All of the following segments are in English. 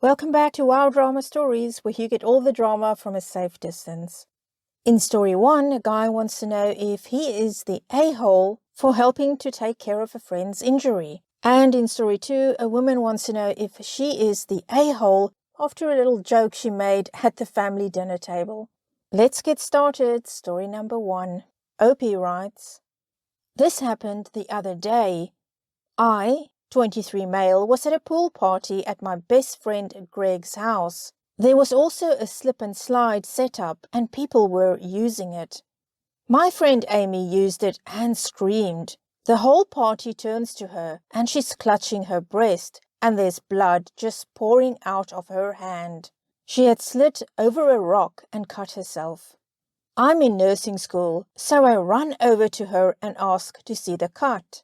Welcome back to Wow Drama Stories, where you get all the drama from a safe distance. In story 1, a guy wants to know if he is the a-hole for helping to take care of a friend's injury. And in story 2, a woman wants to know if she is the a-hole after a little joke she made at the family dinner table. Let's get started. Story number 1. Opie writes, "This happened the other day. I, 23 male, was at a pool party at my best friend Greg's house. There was also a slip and slide set up and people were using it. My friend Amy used it and screamed. The whole party turns to her and she's clutching her breast and there's blood just pouring out of her hand. She had slid over a rock and cut herself. I'm in nursing school, so I run over to her and ask to see the cut.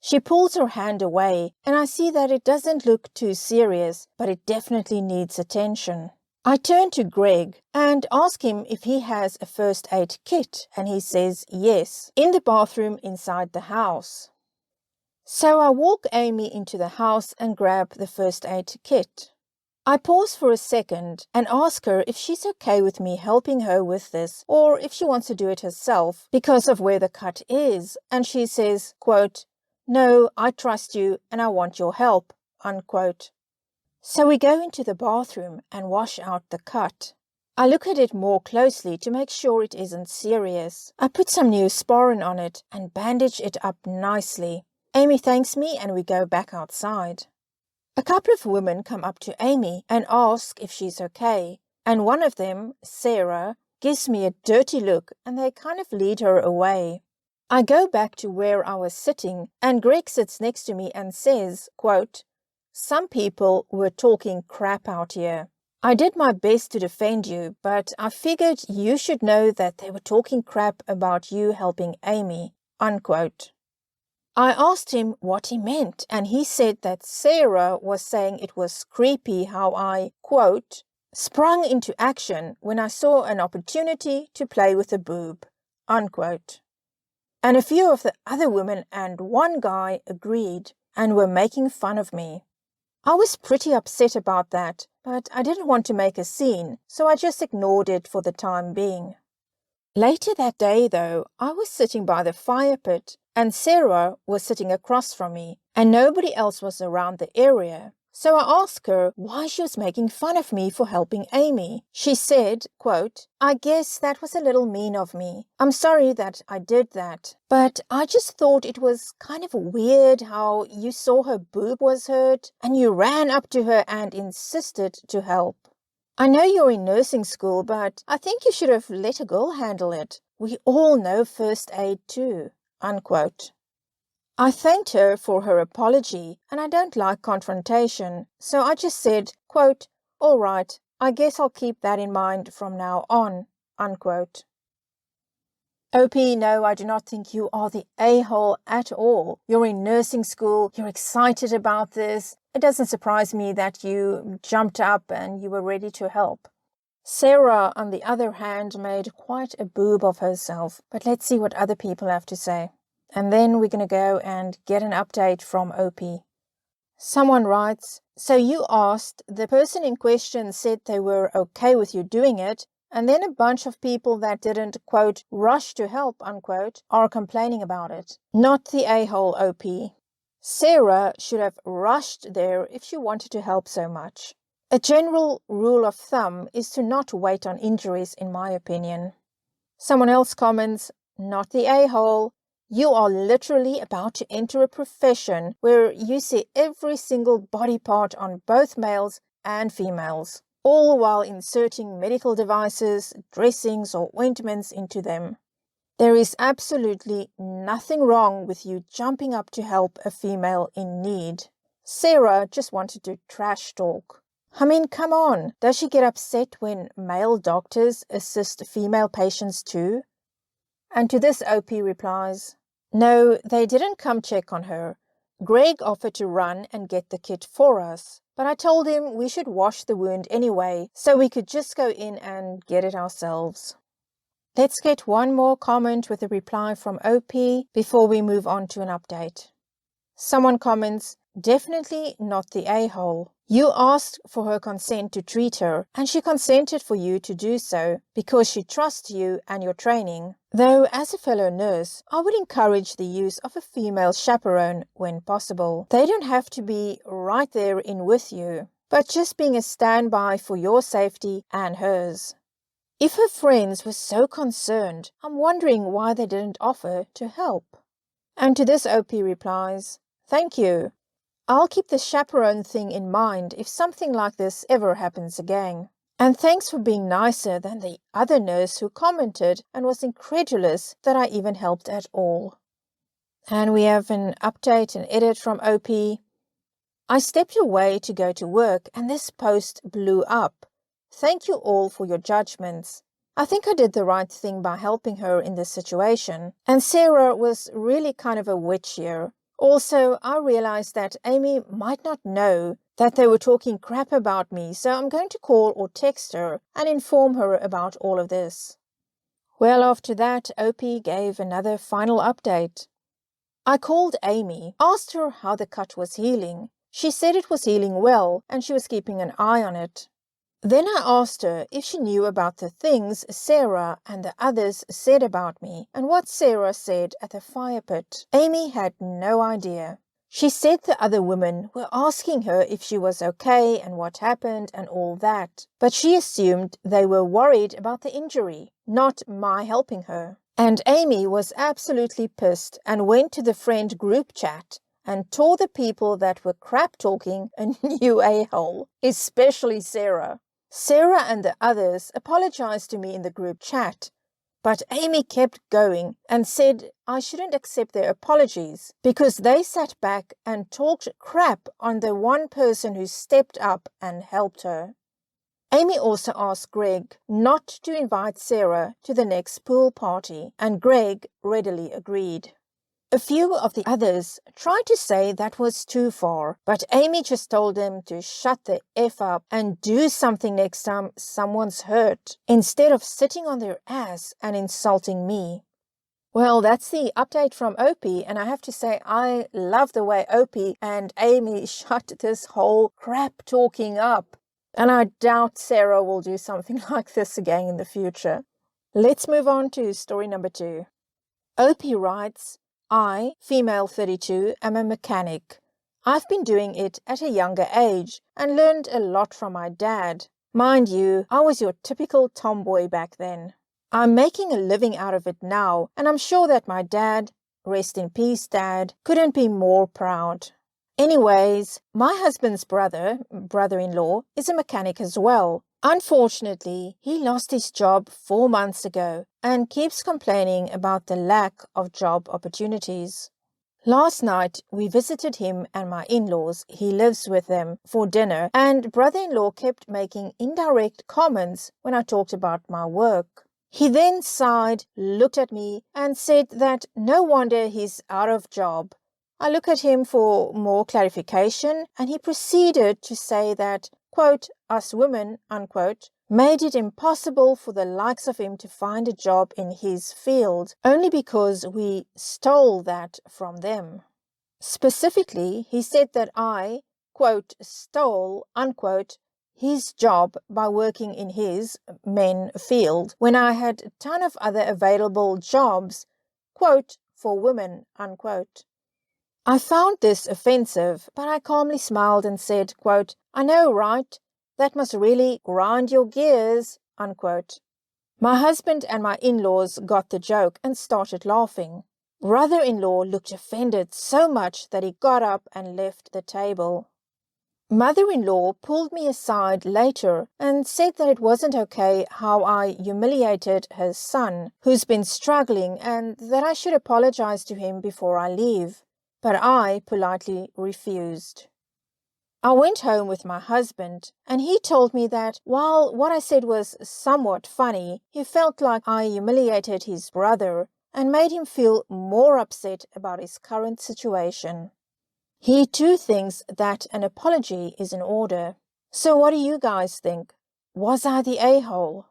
She pulls her hand away, and I see that it doesn't look too serious, but it definitely needs attention. I turn to Greg and ask him if he has a first aid kit, and he says yes, in the bathroom inside the house. So I walk Amy into the house and grab the first aid kit. I pause for a second and ask her if she's okay with me helping her with this, or if she wants to do it herself because of where the cut is, and she says, quote, "No, I trust you and I want your help," unquote. So we go into the bathroom and wash out the cut. I look at it more closely to make sure it isn't serious. I put some Neosporin on it and bandage it up nicely. Amy thanks me and we go back outside. A couple of women come up to Amy and ask if she's okay, and one of them, Sarah, gives me a dirty look and they kind of lead her away. I go back to where I was sitting and Greg sits next to me and says, quote, "Some people were talking crap out here. I did my best to defend you, but I figured you should know that they were talking crap about you helping Amy," unquote. I asked him what he meant and he said that Sarah was saying it was creepy how I, quote, "sprung into action when I saw an opportunity to play with a boob," unquote. And a few of the other women and one guy agreed and were making fun of me. I was pretty upset about that, but I didn't want to make a scene, so I just ignored it for the time being. Later that day, though, I was sitting by the fire pit and Sarah was sitting across from me and nobody else was around the area. So I asked her why she was making fun of me for helping Amy. She said, quote, "I guess that was a little mean of me. I'm sorry that I did that. But I just thought it was kind of weird how you saw her boob was hurt and you ran up to her and insisted to help. I know you're in nursing school, but I think you should have let a girl handle it. We all know first aid too," unquote. I thanked her for her apology and I don't like confrontation, so I just said, quote, "All right, I guess I'll keep that in mind from now on," unquote. Opie, no, I do not think you are the a-hole at all. You're in nursing school, you're excited about this. It doesn't surprise me that you jumped up and you were ready to help. Sarah, on the other hand, made quite a boob of herself, but let's see what other people have to say. And then we're going to go and get an update from Opie. Someone writes, "So you asked, the person in question said they were okay with you doing it, and then a bunch of people that didn't, quote, rush to help, unquote, are complaining about it. Not the a-hole, Opie. Sarah should have rushed there if she wanted to help so much. A general rule of thumb is to not wait on injuries, in my opinion." Someone else comments, "Not the a-hole. You are literally about to enter a profession where you see every single body part on both males and females, all while inserting medical devices, dressings or ointments into them. There is absolutely nothing wrong with you jumping up to help a female in need. Sarah just wanted to trash talk. I mean, come on, does she get upset when male doctors assist female patients too?" And to this Opie replies, "No, they didn't come check on her. Greg offered to run and get the kit for us, but I told him we should wash the wound anyway, so we could just go in and get it ourselves." Let's get one more comment with a reply from OP before we move on to an update. Someone comments, "Definitely not the a-hole. You asked for her consent to treat her, and she consented for you to do so because she trusts you and your training. Though, as a fellow nurse, I would encourage the use of a female chaperone when possible. They don't have to be right there in with you, but just being a standby for your safety and hers. If her friends were so concerned, I'm wondering why they didn't offer to help. And to this OP replies, "Thank you. I'll keep the chaperone thing in mind if something like this ever happens again. And thanks for being nicer than the other nurse who commented and was incredulous that I even helped at all." And we have an update and edit from OP. "I stepped away to go to work and this post blew up. Thank you all for your judgments. I think I did the right thing by helping her in this situation. And Sarah was really kind of a witch here. Also, I realized that Amy might not know that they were talking crap about me, so I'm going to call or text her and inform her about all of this." Well, after that, OP gave another final update. "I called Amy, asked her how the cut was healing. She said it was healing well and she was keeping an eye on it. Then I asked her if she knew about the things Sarah and the others said about me and what Sarah said at the fire pit. Amy had no idea. She said the other women were asking her if she was okay and what happened and all that, but she assumed they were worried about the injury, not my helping her. And Amy was absolutely pissed and went to the friend group chat and told the people that were crap talking a new a-hole, especially Sarah. Sarah and the others apologized to me in the group chat, but Amy kept going and said I shouldn't accept their apologies because they sat back and talked crap on the one person who stepped up and helped her. Amy also asked Greg not to invite Sarah to the next pool party, and Greg readily agreed. A few of the others tried to say that was too far, but Amy just told them to shut the F up and do something next time someone's hurt, instead of sitting on their ass and insulting me. Well, that's the update from OP, and I have to say I love the way OP and Amy shut this whole crap talking up. And I doubt Sarah will do something like this again in the future. Let's move on to story number 2. OP writes, "I, female 32, am a mechanic. I've been doing it at a younger age and learned a lot from my dad. Mind you, I was your typical tomboy back then. I'm making a living out of it now, and I'm sure that my dad, rest in peace Dad, couldn't be more proud. Anyways, my husband's brother-in-law, is a mechanic as well. Unfortunately, he lost his job 4 months ago and keeps complaining about the lack of job opportunities. Last night, we visited him and my in-laws, he lives with them, for dinner, and brother-in-law kept making indirect comments when I talked about my work. He then sighed, looked at me, and said that no wonder he's out of job. I looked at him for more clarification, and he proceeded to say that, quote, us women, unquote, made it impossible for the likes of him to find a job in his field, only because we stole that from them. Specifically, he said that I, quote, stole, unquote, his job by working in his, men, field, when I had a ton of other available jobs, quote, for women, unquote. I found this offensive, but I calmly smiled and said, quote, I know, right? That must really grind your gears, unquote. My husband and my in-laws got the joke and started laughing. Brother-in-law looked offended so much that he got up and left the table. Mother-in-law pulled me aside later and said that it wasn't okay how I humiliated her son, who's been struggling, and that I should apologize to him before I leave. But I politely refused. I went home with my husband, and he told me that while what I said was somewhat funny, he felt like I humiliated his brother and made him feel more upset about his current situation. He too thinks that an apology is in order. So what do you guys think? Was I the a-hole?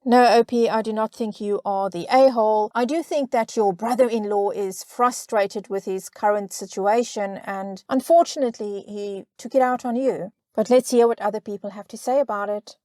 No, OP, I do not think you are the a-hole. I do think that your brother-in-law is frustrated with his current situation and unfortunately he took it out on you. But let's hear what other people have to say about it.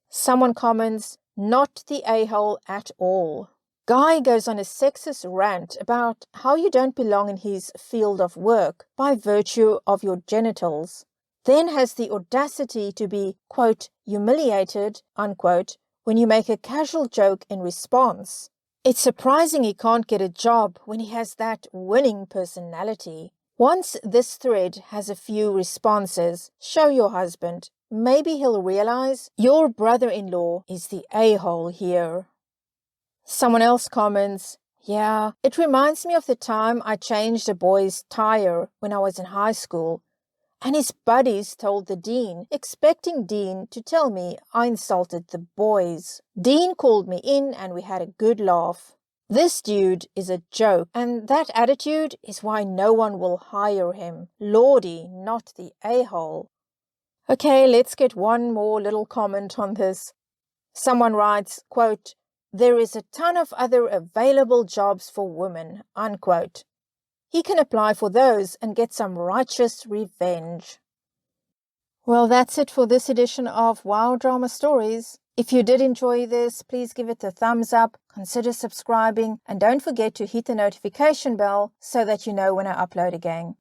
Someone comments, not the a-hole at all. Guy goes on a sexist rant about how you don't belong in his field of work by virtue of your genitals. Then has the audacity to be, quote, humiliated, unquote, when you make a casual joke in response. It's surprising he can't get a job when he has that winning personality. Once this thread has a few responses, show your husband. Maybe he'll realize your brother-in-law is the a-hole here. Someone else comments, yeah, it reminds me of the time I changed a boy's tire when I was in high school, and his buddies told the dean, expecting Dean to tell me I insulted the boys. Dean called me in and we had a good laugh. This dude is a joke, and that attitude is why no one will hire him. Lordy, not the a-hole. Okay, let's get one more little comment on this. Someone writes, quote, there is a ton of other available jobs for women, unquote. He can apply for those and get some righteous revenge. Well, that's it for this edition of Wow Drama Stories. If you did enjoy this, please give it a thumbs up, consider subscribing, and don't forget to hit the notification bell so that you know when I upload again.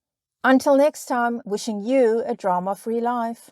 Until next time, wishing you a drama-free life.